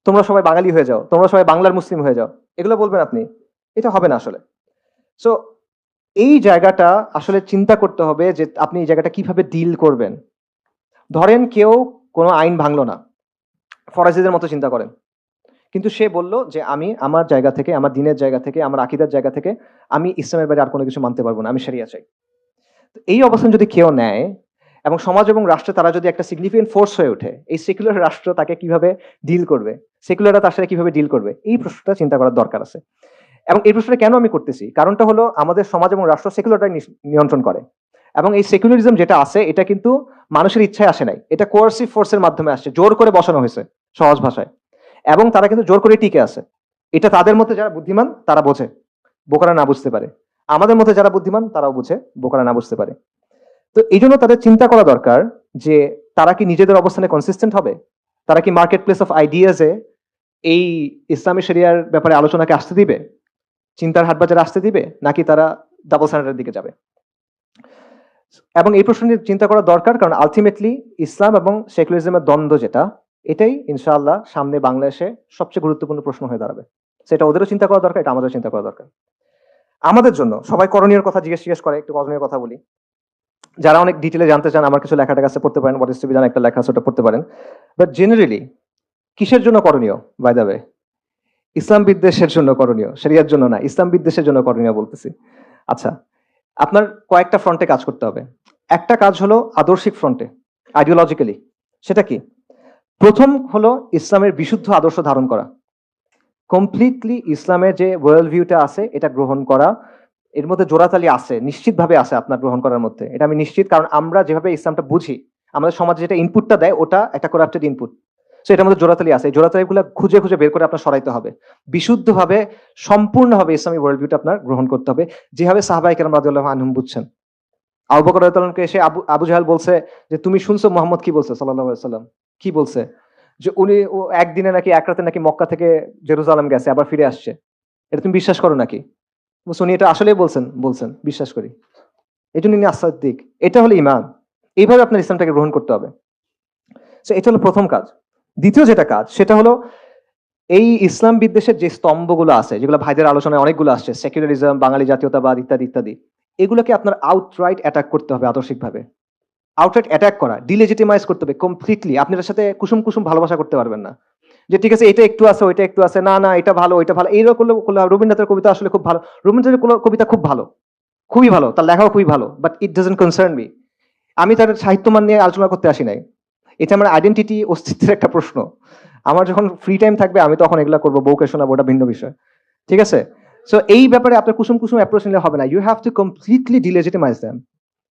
তোমরা সবাই বাঙালি হয়ে যাও, তোমরা সবাই বাংলার মুসলিম হয়ে যাও, এগুলো বলবেন আপনি, এটা হবে না আসলে। সো এই জায়গাটা আসলে চিন্তা করতে হবে যে আপনি এই জায়গাটা কিভাবে ডিল করবেন। ধরেন কেউ কোনো আইন ভাঙলো না, ফরাজিদের মতো চিন্তা করেন, কিন্তু সে বলল যে আমি আমার জায়গা থেকে, আমার দিনের জায়গা থেকে, আমার আকিদার জায়গা থেকে আমি ইসলামের বাইরে আর কোনো কিছু মানতে পারবো না, আমি শরিয়া চাই। তো এই অবস্থান যদি কেউ নেয় এবং সমাজ এবং রাষ্ট্রে তারা যদি একটা সিগনিফিকেন্ট ফোর্স হয়ে ওঠে, এই সেকুলার রাষ্ট্র তাকে কিভাবে ডিল করবে, সেকুলাররা তার সাথে কিভাবে ডিল করবে, এই প্রশ্নটা চিন্তা করার দরকার আছে। এবং এই প্রশ্নটা কেন আমি করতেছি, কারণটা হলো আমাদের সমাজ এবং রাষ্ট্র সেকুলারটাই নিয়ন্ত্রণ করে। এবং এই সেকুলারিজম যেটা আছে এটা কিন্তু মানুষের ইচ্ছায় আসে নাই, এটা কোয়ার্সিভ ফোর্সের মাধ্যমে আসছে, জোর করে বসানো হয়েছে সহজ ভাষায়। এবং তারা কিন্তু জোর করে টিকে আছে। এটা তাদের মধ্যে যারা বুদ্ধিমান তারা বোঝে, বোকারা না বুঝতে পারে। আমাদের মধ্যে যারা বুদ্ধিমান তারাও বুঝে, বোকারা না বুঝতে পারে। তো এই জন্য তাদের চিন্তা করা দরকার যে তারা কি নিজেদের অবস্থানে কনসিস্টেন্ট হবে, তারা কি মার্কেট প্লেস অফ আইডিয়াজে এই ইসলামী শরিয়ার ব্যাপারে আলোচনাকে আসতে দিবে, চিন্তার হাটবাজারে আসতে দিবে, নাকি তারা ডাবল স্ট্যান্ডার্ডের দিকে যাবে। এবং এই প্রশ্ন নিয়ে চিন্তা করা দরকার, কারণ আলটিমেটলি ইসলাম এবং সেকুলারিজমের দ্বন্দ্ব যেটা, এটাই ইনশাআল্লাহ সামনে বাংলাদেশে সবচেয়ে গুরুত্বপূর্ণ প্রশ্ন হয়ে দাঁড়াবে। সেটা ওদেরও চিন্তা করা দরকার, এটা আমাদেরও চিন্তা করা দরকার। আমাদের জন্য সবাই করণীয় কথা জিজ্ঞেস করে, একটু করণীয় কথা বলি। যারা অনেক ডিটেলে জানতে চান আমার কিছু লেখাটা কাছে পড়তে পারেন, what is to be done একটা লেখা আছে, ওটা পড়তে পারেন। বাট জেনারেলি কিসের জন্য করণীয়, বাই দ্য ওয়ে, ইসলাম বিদ্বেষের জন্য করণীয়, শরিয়ার জন্য না, ইসলাম বিদ্বেষের জন্য করণীয় বলতেছি। আচ্ছা, আপনার কয়েকটা ফ্রন্টে কাজ করতে হবে। একটা কাজ হলো আদর্শিক ফ্রন্টে, আইডিওলজিক্যালি। সেটা কি? প্রথম হলো ইসলামের বিশুদ্ধ আদর্শ ধারণ করা, কমপ্লিটলি ইসলামের যে ওয়ার্ল্ড ভিউটা আছে এটা গ্রহণ করা। এর মধ্যে জোড়াতালি আছে, নিশ্চিতভাবে আছে আপনার গ্রহণ করার মধ্যে, এটা আমি নিশ্চিত। কারণ আমরা যেভাবে ইসলামটা বুঝি, আমাদের সমাজে যেটা ইনপুটটা দেয় ওটা একটা করাপ্টেড ইনপুট। সো এটার মধ্যে জোড়াতালি আছে, এই জোড়াতালিগুলো খুঁজে খুঁজে বের করে আপনার সরাইতে হবে। বিশুদ্ধভাবে সম্পূর্ণভাবে ইসলামী ওয়ার্ল্ড ভিউটা আপনার গ্রহণ করতে হবে, যেভাবে সাহাবায়ে কেরাম রাদিয়াল্লাহু আনহুম বুঝছেন। আবু বকর রাদিয়াল্লাহু আনহুকে এসে আবু জাহেল বলছে যে তুমি শুনছো মোহাম্মদ কি বলছে সাল্লাল্লাহু আলাইহি ওয়াসাল্লাম, কি বলছে? যে উনি একদিনে নাকি এক রাতে নাকি মক্কা থেকে জেরুজালেম গেছে, আবার ফিরে আসছে, এটা তুমি বিশ্বাস করো নাকি? উনি এটা আসলেই বলছেন, বলছেন, বিশ্বাস করি, এই জন্য আসাদ্দিক। এটা হলো ইমান। এইভাবে আপনার ইসলামটাকে গ্রহণ করতে হবে। এটা হলো প্রথম কাজ। দ্বিতীয় যেটা কাজ সেটা হলো এই ইসলাম বিদ্বেষের যে স্তম্ভগুলো আছে, যেগুলো ভাইদের আলোচনায় অনেকগুলো আসছে, সেকুলারিজম, বাঙালি জাতীয়তাবাদ ইত্যাদি ইত্যাদি, এগুলোকে আপনার আউটরাইট অ্যাটাক করতে হবে আদর্শিকভাবে। আউটরাইট অ্যাটাক করা, ডিলেজিটিমাইজ করতে হবে কমপ্লিটলি। আপনি এর সাথে কুসুম কুসুম ভালোবাসা করতে পারবেন না, যে ঠিক আছে এটা একটু আছে ওইটা একটু আছে, না না এটা ভালো ওইটা ভালো, এইরকম করলে। রবীন্দ্রনাথের কবিতা আসলে খুব ভালো, রবীন্দ্রনাথের কবিতা খুব ভালো, খুবই ভালো, তার লেখাও খুবই ভালো, but it doesn't concern me. আমি তার সাহিত্যমান নিয়ে আলোচনা করতে আসি নাই। এটা আমার আইডেন্টিটি, অস্তিত্বের একটা প্রশ্ন। আমার যখন ফ্রি টাইম থাকবে আমি তখন এগুলা করবো, বউকে শোনাবো, ওটা ভিন্ন বিষয়। ঠিক আছে? সো এই ব্যাপারে আপনার কুসুম কুসুম অ্যাপ্রোচ নিলে হবে না, you have to completely delegitimize them.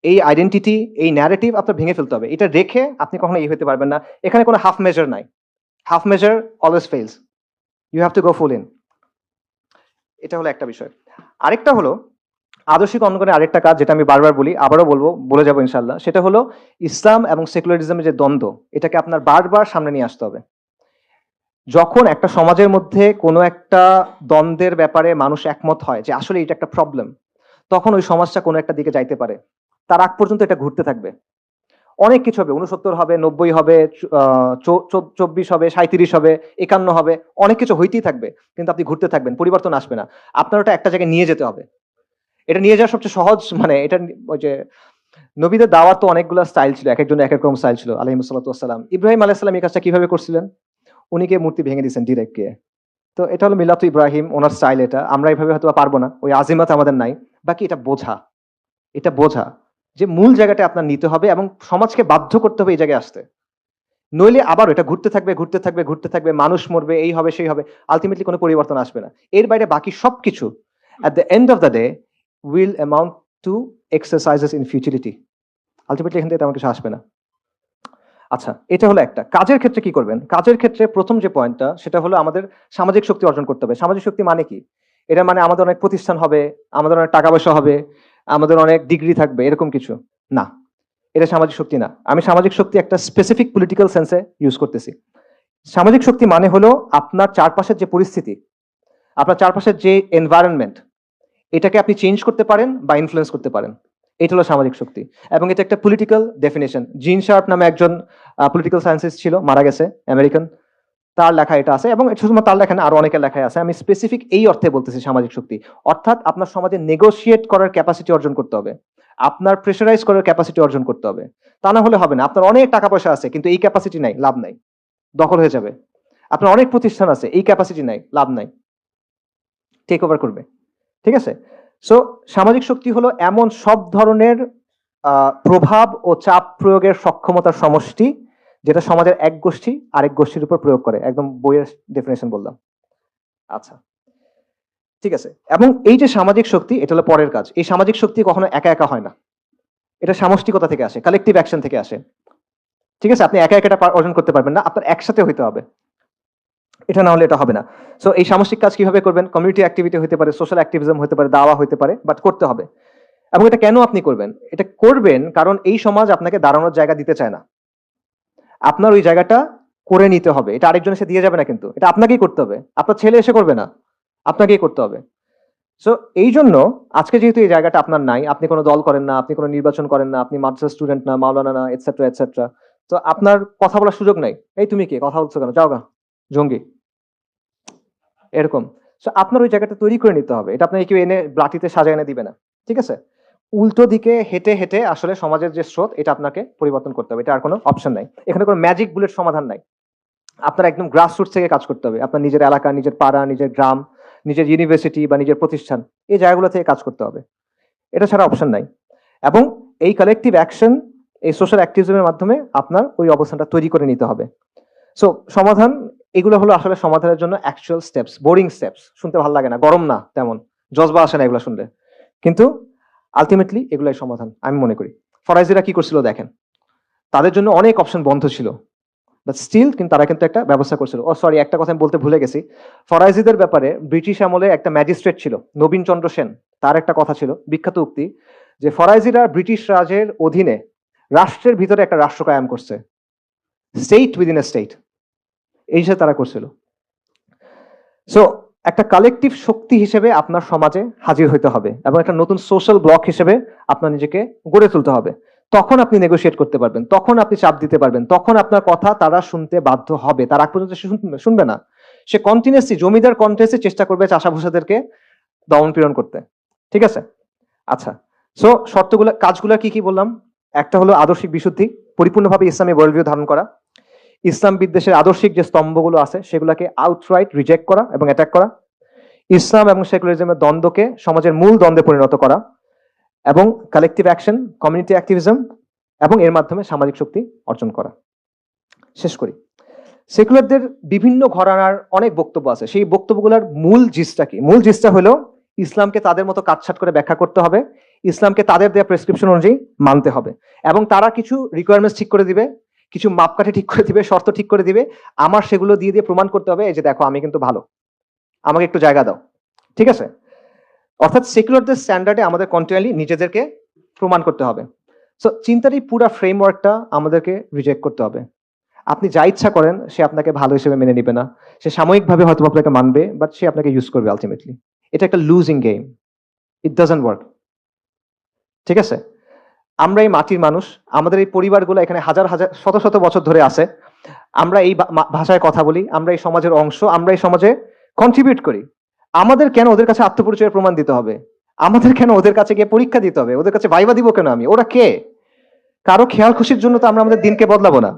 এই আইডেন্টিটি, এই ন্যারেটিভ আপনার ভেঙে ফেলতে হবে। এটা রেখে আপনি কখনো এই হতে পারবেন না। এখানে কোনো হাফ মেজার নাই, half measure always fails, you have to go full in. এটা হলো একটা বিষয়। আরেকটা হলো আদর্শিক অঙ্গনে আরেকটা কাজ, যেটা আমি বারবার বলি, আবারও বলবো, বলে যাবো ইনশাল্লাহ, সেটা হলো ইসলাম এবং সেকুলারিজমের যে দ্বন্দ্ব, এটাকে আপনার বারবার সামনে নিয়ে আসতে হবে। যখন একটা সমাজের মধ্যে কোনো একটা দ্বন্দ্বের ব্যাপারে মানুষ একমত হয় যে আসলে এটা একটা প্রবলেম, তখন ওই সমাজটা কোনো একটা দিকে যাইতে পারে। তার আগ পর্যন্ত এটা ঘুরতে থাকবে, অনেক কিছু হবে, 69 হবে, 90 হবে, 24 হবে, 37 হবে, 51 হবে, অনেক কিছু হইতেই থাকবে, কিন্তু আপনি ঘুরতে থাকবেন, পরিবর্তন আসবে না। আপনার ওটা একটা জায়গায় নিয়ে যেতে হবে। এটা নিয়ে যাওয়া সবচেয়ে সহজ, মানে এটা ওই যে নবীদের দাওয়াত তো অনেকগুলো স্টাইল ছিল, এক একজন এক এক রকম স্টাইল ছিল আলাইহিস সাল্লাতু ওয়াস সালাম। ইব্রাহিম আলাইহিস সালাম এই কাজটা কিভাবে করছিলেন? উনি গিয়ে মূর্তি ভেঙে দিয়েছেন ডিরেক্ট গিয়ে। তো এটা হলো মিলাতু ইব্রাহিম, ওনার স্টাইল এটা। আমরা এইভাবে হয়তো পারবো না, ওই আজিমাত আমাদের নাই। বাকি এটা বোঝা, এটা বোঝা যে মূল জায়গাটা আপনার নিতে হবে এবং সমাজকে বাধ্য করতে হবে এই জায়গায় আসতে। নইলে আবার এটা ঘুরতে থাকবে ঘুরতে থাকবে ঘুরতে থাকবে, মানুষ মরবে, এই হবে সেই হবে, আলটিমেটলি কোনো পরিবর্তন আসবে না। এর বাইরে বাকি সবকিছু at the end of the day will amount to exercises in futility. Ultimately এখান থেকে তেমন কিছু আসবে না। আচ্ছা, এটা হলো একটা। কাজের ক্ষেত্রে কি করবেন? কাজের ক্ষেত্রে প্রথম যে পয়েন্টটা সেটা হলো আমাদের সামাজিক শক্তি অর্জন করতে হবে। সামাজিক শক্তি মানে কি? এটা মানে আমাদের অনেক প্রতিষ্ঠান হবে, আমাদের অনেক টাকা পয়সা হবে, আমাদের অনেক ডিগ্রি থাকবে, এরকম কিছু না। এটা সামাজিক শক্তি না। আমি সামাজিক শক্তি একটা স্পেসিফিক পলিটিক্যাল সেন্সে ইউজ করতেছি। সামাজিক শক্তি মানে হলো আপনার চারপাশের যে পরিস্থিতি, আপনার চারপাশের যে এনভায়রনমেন্ট, এটাকে আপনি চেঞ্জ করতে পারেন বা ইনফ্লুয়েন্স করতে পারেন। এটা হলো সামাজিক শক্তি। এবং এটা একটা পলিটিক্যাল ডেফিনেশন। জিন শার্প নামে একজন পলিটিক্যাল সায়েন্সিস্ট ছিল, মারা গেছে, আমেরিকান। তার লেখা এটা আছে, এবং শুধুমাত্র তার লেখা না, আরো অনেকের লেখায় আছে। আমি স্পেসিফিক এই অর্থে বলতেছি সামাজিক শক্তি, অর্থাৎ আপনার সমাজে নেগোশিয়েট করার ক্যাপাসিটি অর্জন করতে হবে, আপনার প্রেশারাইজ করার ক্যাপাসিটি অর্জন করতে হবে। তা না হলে হবে না। আপনার অনেক টাকা পয়সা আছে কিন্তু এই ক্যাপাসিটি নাই, লাভ নাই, দখল হয়ে যাবে। আপনার অনেক প্রতিষ্ঠান আছে, এই ক্যাপাসিটি নাই, লাভ নাই, টেক ওভার করবে। ঠিক আছে? সো সামাজিক শক্তি হলো এমন সব ধরনের প্রভাব ও চাপ প্রয়োগের সক্ষমতার সমষ্টি যেটা সমাজের এক গোষ্ঠী আরেক গোষ্ঠীর উপর প্রয়োগ করে। একদম বইয়ের ডেফিনেশন বললাম। আচ্ছা, ঠিক আছে। এবং এই যে সামাজিক শক্তি, এটা হলো পরের কাজ। এই সামাজিক শক্তি কখনো একা একা হয় না, এটা সামষ্টিকতা থেকে আসে, কালেকটিভ অ্যাকশন থেকে আসে। ঠিক আছে? আপনি একা একা এটা অর্জন করতে পারবেন না, আপনার একসাথে হইতে হবে, এটা না হলে এটা হবে না। সো এই সামষ্টিক কাজ কিভাবে করবেন? কমিউনিটি অ্যাক্টিভিটি হতে পারে, সোশ্যাল অ্যাক্টিভিজম হতে পারে, দাওয়া হতে পারে, বাট করতে হবে। এবং এটা কেন আপনি করবেন? এটা করবেন কারণ এই সমাজ আপনাকে দাঁড়ানোর জায়গা দিতে চায় না, আপনার ওই জায়গাটা করে নিতে হবে। এটা আরেকজন এসে দিয়ে যাবে না, কিন্তু এটা আপনাকেই করতে হবে, আপনার ছেলে এসে করবে না, আপনাকেই করতে হবে। সো এই জন্য আজকে যেহেতু এই জায়গাটা আপনার নাই, আপনি কোনো দল করেন না, আপনি কোনো নির্বাচন করেন না, আপনি মাদ্রাসা স্টুডেন্ট না, মাওলানা না, এটসেট্রা এটসেট্রা, তো আপনার কথা বলার সুযোগ নাই। এই তুমি কি কথা বলছো কেন, যাও গা, জঙ্গি, এরকম। সো আপনার ওই জায়গাটা তৈরি করে নিতে হবে। এটা আপনাকে কেউ এনে ব্লাটিতে সাজায় এনে দিবে না। ঠিক আছে? উল্টো দিকে হেঁটে হেঁটে আসলে সমাজের যে স্রোত, এটা আপনাকে পরিবর্তন করতে হবে। এটা আর কোনো অপশন নাই, এখানে কোনো ম্যাজিক বুলেট সমাধান নাই। আপনার একদম গ্রাসরুটস থেকে কাজ করতে হবে। আপনার নিজের এলাকা, নিজের পাড়া, নিজের গ্রাম, নিজের ইউনিভার্সিটি বা নিজের প্রতিষ্ঠান, এই জায়গাগুলো থেকে কাজ করতে হবে। এটা ছাড়া অপশন নাই। এবং এই কালেকটিভ অ্যাকশন, এই সোশ্যাল অ্যাক্টিভিজমের মাধ্যমে আপনার ওই অবস্থানটা তৈরি করে নিতে হবে। সো সমাধান, এগুলো হলো আসলে সমাধানের জন্য অ্যাকচুয়াল স্টেপস, বোরিং স্টেপস, শুনতে ভালো লাগে না, গরম না তেমন, জজবা আসে না এগুলো শুনলে, কিন্তু আলটিমেটলি এগুলাই সমাধান আমি মনে করি। ফরাইজিরা কি করছিল দেখেন, তাদের জন্য অনেক অপশন বন্ধ ছিল, বাট স্টিল কিন্তু তারা কিন্তু একটা ব্যবস্থা করছিল। ও সরি, একটা কথা আমি বলতে ভুলে গেছি। ফরাইজিদের ব্যাপারে ব্রিটিশ আমলে একটা ম্যাজিস্ট্রেট ছিল, নবীন চন্দ্র সেন, তার একটা কথা ছিল, বিখ্যাত উক্তি, যে ফরাইজিরা ব্রিটিশ রাজের অধীনে রাষ্ট্রের ভিতরে একটা রাষ্ট্র কায়েম করছে, স্টেট উইদিন এ স্টেট, এই হিসেবে তারা করছিল। সো একটা কালেকটিভ শক্তি হিসেবে আপনার সমাজে হাজির হইতে হবে এবং একটা নতুন সোশ্যাল ব্লক হিসেবে আপনার নিজেকে গড়ে তুলতে হবে। তখন আপনি নেগোশিয়েট করতে পারবেন, তখন আপনি চাপ দিতে পারবেন, তখন আপনার কথা তারা শুনতে বাধ্য হবে। তার আগ পর্যন্ত শুনবে না, সে কন্টিনিউসলি জমিদার কন্টেস্টে চেষ্টা করবে চাষাভুষাদেরকে দমন পীড়ন করতে। ঠিক আছে? আচ্ছা, সো শর্তগুলো, কাজগুলো কি কি বললাম? একটা হলো আদর্শিক বিশুদ্ধি, পরিপূর্ণভাবে ইসলামী ওয়ার্ল্ড ভিউ ধারণ করা। ইসলাম বিদ্বেষের আদর্শিক যে স্তম্ভগুলো আছে সেগুলোকে আউটরাইট রিজেক্ট করা এবং অ্যাটাক করা। ইসলাম এবং সেকুলারিজমের দ্বন্দ্বকে সমাজের মূল দ্বন্দ্বে পরিণত করা, এবং কালেকটিভ অ্যাকশন, কমিউনিটি অ্যাক্টিভিজম, এবং এর মাধ্যমে সামাজিক শক্তি অর্জন করা। শেষ করি, সেকুলারদের বিভিন্ন ঘরানার অনেক বক্তব্য আছে, সেই বক্তব্যগুলোর মূল জিসটা কি? মূল জিসটা হলো ইসলামকে তাদের মতো কাটছাট করে ব্যাখ্যা করতে হবে, ইসলামকে তাদের দেওয়া প্রেসক্রিপশন অনুযায়ী মানতে হবে, এবং তারা কিছু রিকোয়ারমেন্টস ঠিক করে দিবে, কিছু মাপকাঠি ঠিক করে দিবে, শর্ত ঠিক করে দিবে। আমার সেগুলো দিয়ে দিয়ে প্রমাণ করতে হবে, এই যে দেখো আমি কিন্তু ভালো, আমাকে একটু জায়গা দাও। ঠিক আছে? অর্থাৎ সেকুলারদের স্ট্যান্ডার্ডে আমাদের কন্টিনিউয়ালি নিজেদেরকে প্রমাণ করতে হবে। সো চিন্তার এই পুরো ফ্রেমওয়ার্কটা আমাদেরকে রিজেক্ট করতে হবে। আপনি যা ইচ্ছা করেন সে আপনাকে ভালো হিসেবে মেনে নিবে না, সে সাময়িকভাবে হয়তো আপনাকে মানবে, বাট সে আপনাকে ইউজ করবে আলটিমেটলি। এটা একটা losing game, it doesn't work. ঠিক আছে? আমরা এই মাটির মানুষ, আমাদের এই পরিবারগুলো এখানে হাজার হাজার শত শত বছর ধরে আছে, আমরা এই ভাষায় কথা বলি, আমরা এই সমাজের অংশ, আমরা এই সমাজে কন্ট্রিবিউট করি। আমাদের কেন ওদের কাছে আত্মপরিচয়ের প্রমাণ দিতে হবে? আমাদের কেন ওদের কাছে গিয়ে পরীক্ষা দিতে হবে? ওদের কাছে ভাইবা দিব কেন আমি? ওরা কে? কারো খেয়াল খুশির জন্য তো আমরা আমাদের দিনকে বদলাবো না।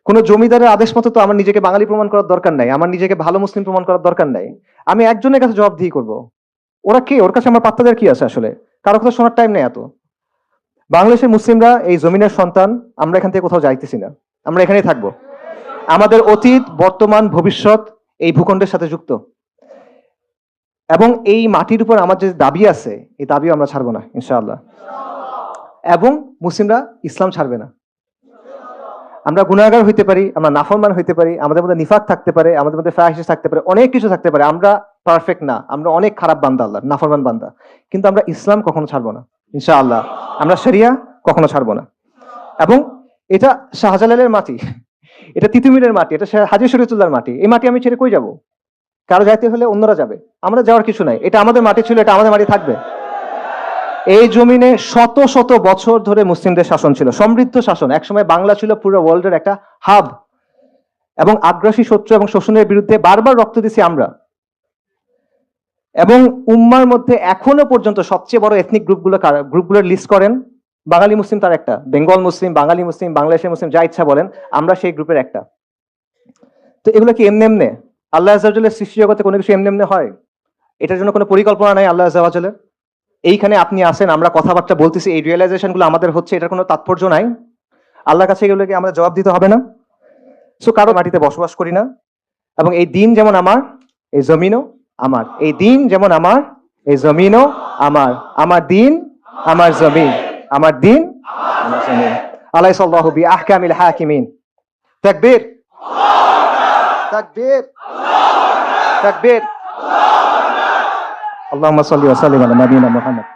কোনো জমিদারের আদেশ মতো তো আমার নিজেকে বাঙালি প্রমাণ করার দরকার নাই, আমার নিজেকে ভালো মুসলিম প্রমাণ করার দরকার নাই। আমি একজনের কাছে জবাবদিহি করব। ওরা কে? ওর কাছে আমার পাত্তা দেওয়ার কি আছে আসলে? কারো কথা শোনার টাইম নেই এত। বাংলাদেশের মুসলিমরা এই জমিনের সন্তান, আমরা এখান থেকে কোথাও যাইতেছি না, আমরা এখানেই থাকবো। আমাদের অতীত, বর্তমান, ভবিষ্যৎ এই ভূখণ্ডের সাথে যুক্ত, এবং এই মাটির উপর আমার যে দাবি আছে, এই দাবিও আমরা ছাড়বো না ইনশাআল্লাহ। এবং মুসলিমরা ইসলাম ছাড়বে না। আমরা গুনাহগার হইতে পারি, আমরা নাফরমান হইতে পারি, আমাদের মধ্যে নিফাক থাকতে পারে, আমাদের মধ্যে ফাহিশ থাকতে পারে, অনেক কিছু থাকতে পারে, আমরা পারফেক্ট না, আমরা অনেক খারাপ বান্দা, আল্লাহ নাফরমান বান্দা, কিন্তু আমরা ইসলাম কখনো ছাড়বো না ইনশাআল্লাহ। আমরা শরিয়া কখনো ছাড়বো না। এবং এটা শাহজালালের মাটি, এটা তিতুমিরের মাটি, এটা হাজী শরীয়তুল্লাহর মাটি। এই মাটি আমি ছেড়ে কই যাব? কারো যাইতে হলে অন্যরা যাবে, আমরা যাওয়ার কিছু নাই। এটা আমাদের মাটি ছিল, এটা আমাদের মাটি থাকবে। এই জমিনে শত শত বছর ধরে মুসলিমদের শাসন ছিল, সমৃদ্ধ শাসন। একসময় বাংলা ছিল পুরো ওয়ার্ল্ডের একটা হাব, এবং আগ্রাসী শত্রু এবং শোষণের বিরুদ্ধে বারবার রক্ত দিছি আমরা। এবং উম্মার মধ্যে এখনো পর্যন্ত সবচেয়ে বড় এথনিক গ্রুপগুলোর লিস্ট করেন, বাঙালি মুসলিম তার একটা, বেঙ্গল মুসলিম, বাঙালি মুসলিম, বাংলাদেশের মুসলিম, যা ইচ্ছা বলেন, আমরা সেই গ্রুপের একটা। তো এগুলো কি এমনি এমনি আল্লাহ আযজা ওয়া জাল্লার সৃষ্টি জগতে কোনো কিছু এমনি এমনি হয়? এটার জন্য কোনো পরিকল্পনা নাই আল্লাহ আযজা ওয়া জাল্লার? এইখানে আপনি আছেন, আমরা কথাবার্তা বলতেছি, এই রিয়েলাইজেশন গুলো আমাদের হচ্ছে, এটার কোনো তাৎপর্য নাই? আল্লাহর কাছে এগুলোকে আমরা জবাব দিতে হবে না? সো কারো মাটিতে বসবাস করি না, এবং এই দিন যেমন আমার, এই জমিনও আমার। এই দিন যেমন আমার, এই জমিনও আমার। আমার দিন, আমার জমিন। আমার দিন, আমার জমিন। আলাইসাল্লাহু বিআহকামিল হাকিমিন। তাকবীর, তাকবীর, তাকবীর। আল্লাহুম্মা সাল্লি ওয়া সাল্লিম আলা নাবিয়িনা মুহাম্মদ।